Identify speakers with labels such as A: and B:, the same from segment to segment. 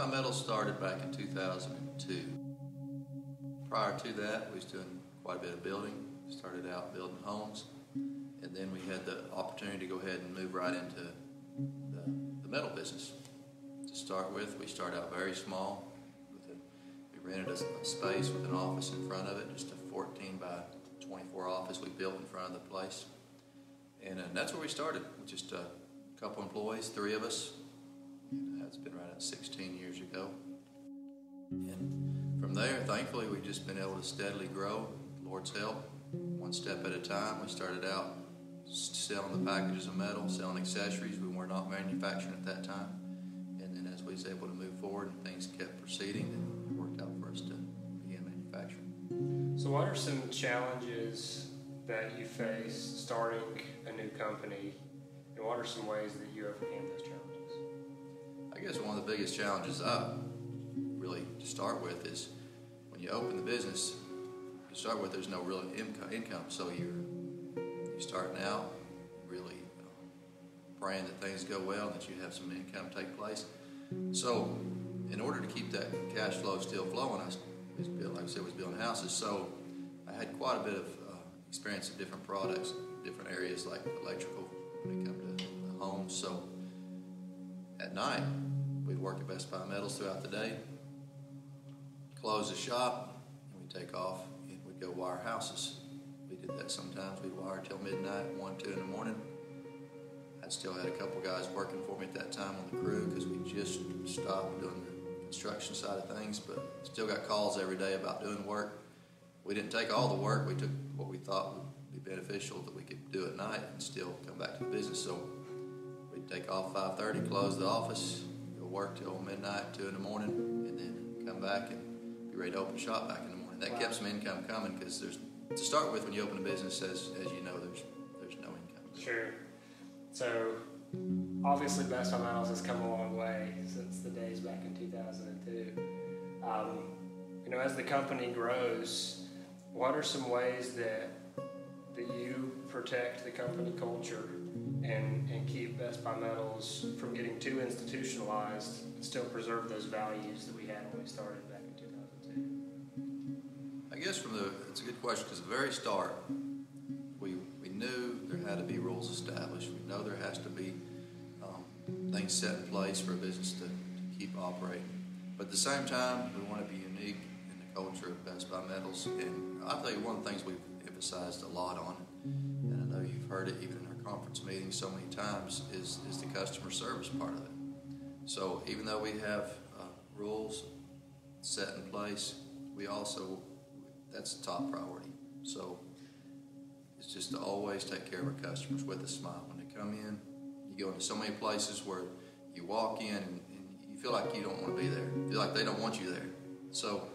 A: by Metal started back in 2002. Prior to that, we was doing quite a bit of building. We started out building homes, and then we had the opportunity to go ahead and move right into the metal business. To start with, we started out very small. We rented a space with an office in front of it, just a 14 by 24 office we built in front of the place. And that's where we started, with just a couple employees, 3 of us. That's been right at 16 years ago. And from there, thankfully, we've just been able to steadily grow, with the Lord's help, one step at a time. We started out selling the packages of metal, selling accessories. We were not manufacturing at that time. And then as we was able to move forward and things kept proceeding, and it worked out for us to begin manufacturing.
B: So what are some challenges that you face starting a new company, and what are some ways that you overcame those challenges?
A: I guess one of the biggest challenges really to start with is when you open the business, to start with there's no real income, so you're starting out really praying that things go well and that you have some income take place. So in order to keep that cash flow still flowing, like I said, was building houses, so I had quite a bit of experience in different products, different areas like electrical when it comes to the homes. So at night, we'd work at Best Buy Metals throughout the day, close the shop, and we'd take off and we'd go wire houses. We did that sometimes. We'd wire till midnight, 1, 2 in the morning. I still had a couple guys working for me at that time on the crew because we just stopped doing the construction side of things, but still got calls every day about doing work. We didn't take all the work. We took what we thought would be beneficial that we could do at night and still come back to the business. So we'd take off 5:30, close the office, go work till midnight, 2 in the morning, and then come back and be ready to open shop back in the morning. That kept some income coming because to start with, when you open a business, as you know, there's no income.
B: Sure. So obviously Best Buy Metals has come a long way since the days back in 2002. As the company grows, what are some ways that you protect the company culture and keep Best Buy Metals from getting too institutionalized and still preserve those values that we had when we started back in 2002?
A: I guess it's a good question because at the very start, we knew there had to be rules established. We know there has to be things set in place for a business to keep operating. But at the same time, we want to be unique in the culture of Best Buy Metals. And I'll tell you one of the things we've emphasized a lot on, and I know you've heard it even in our conference meetings so many times, is the customer service part of it. So even though we have rules set in place, that's the top priority. So it's just to always take care of our customers with a smile. When they come in, you go into so many places where you walk in and you feel like you don't want to be there. You feel like they don't want you there. So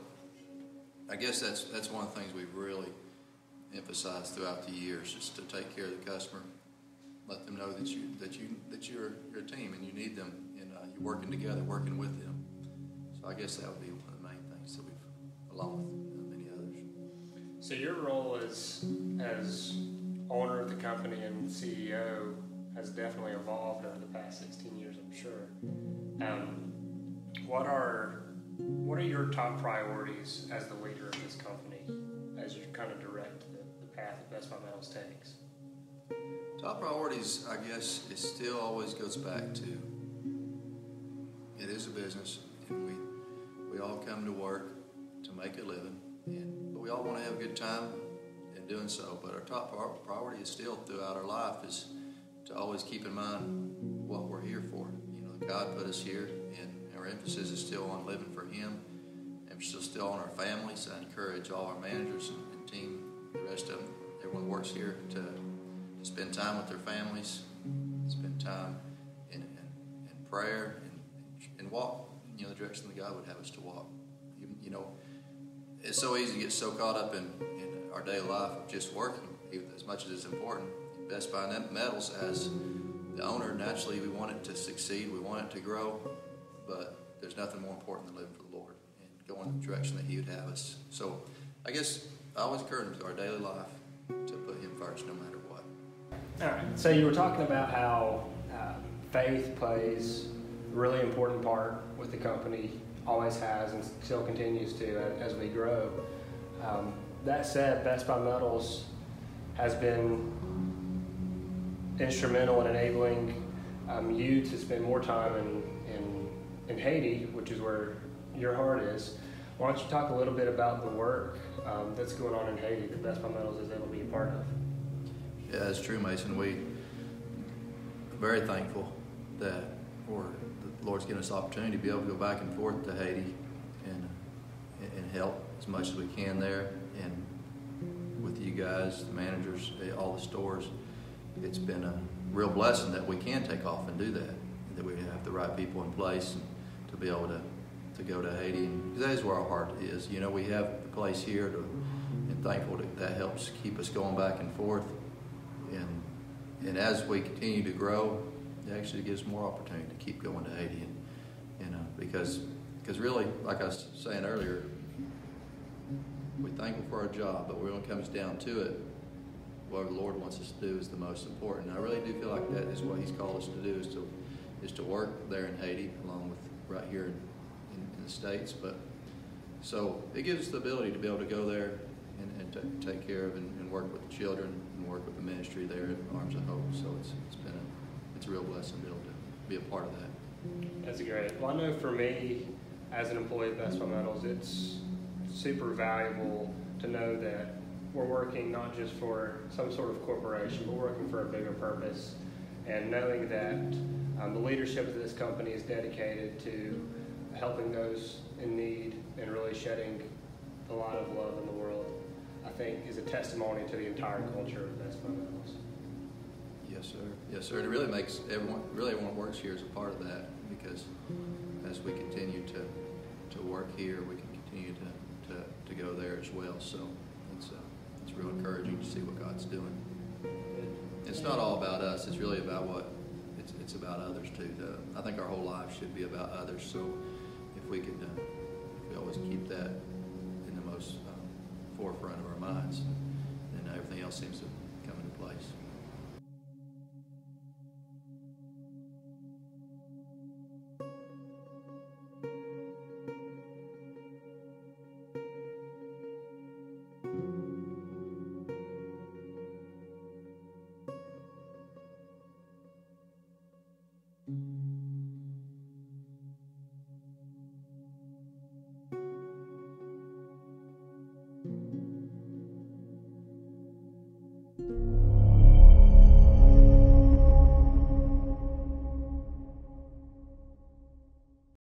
A: I guess that's one of the things we've really emphasized throughout the years, just to take care of the customer, let them know that you're a team and you need them, and you're working together, working with them. So I guess that would be one of the main things that we've, along with many others.
B: So your role as owner of the company and CEO has definitely evolved over the past 16 years, I'm sure. What are your top priorities as the leader of this company as you kind of direct the path that Best Buy Metals takes?
A: Top priorities, I guess, it still always goes back to, it is a business, and we all come to work to make a living, but we all want to have a good time in doing so. But our top priority is still throughout our life is to always keep in mind what we're here for. God put us here, and our emphasis is still on living for Him, and we're still on our families. I encourage all our managers and team, the rest of them, everyone who works here, to spend time with their families, spend time in prayer, and walk the direction that God would have us to walk. It's so easy to get so caught up in our daily life of just working, even as much as it's important. Best Buy Metals, as the owner, naturally we want it to succeed, we want it to grow, but there's nothing more important than living for the Lord and going in the direction that He would have us. So I guess I always encourage them to our daily life to put Him first no matter what.
B: All right, so you were talking about how faith plays a really important part with the company always has and still continues to as we grow. That said, Best Buy Metals has been instrumental in enabling you to spend more time in Haiti, which is where your heart is. Why don't you talk a little bit about the work that's going on in Haiti that Best Buy Metals is able to be a part of?
A: Yeah, that's true, Mason. We're very thankful that the Lord's given us the opportunity to be able to go back and forth to Haiti and help as much as we can there. And with you guys, the managers, all the stores, it's been a real blessing that we can take off and do that we have the right people in place and to be able to go to Haiti. Because that is where our heart is. You know, we have the place here and thankful that helps keep us going back and forth. And as we continue to grow, it actually gives more opportunity to keep going to Haiti. And because really, like I was saying earlier, we're thankful for our job, but when it comes down to it, what the Lord wants us to do is the most important. And I really do feel like that is what He's called us to do, is to work there in Haiti, along with right here in the States. But so it gives us the ability to be able to go there and take care of and work with the children and work with the ministry there at Arms of Hope. So it's a real blessing to be able to be a part of that.
B: That's great. Well, I know for me, as an employee of Best Buy Metals, it's super valuable to know that we're working not just for some sort of corporation, but we're working for a bigger purpose. And knowing that the leadership of this company is dedicated to helping those in need and really shedding a lot of love in the world, I think is a testimony to the entire culture of Best Buy Metals.
A: Yes, sir. Yes, sir. And it really makes everyone who works here is a part of that, because as we continue to work here, we can continue to go there as well. So it's real encouraging to see what God's doing. It's not all about us. It's really about it's about others too. I think our whole life should be about others. So if we always keep that in the most forefront of our minds, then everything else seems to come into place.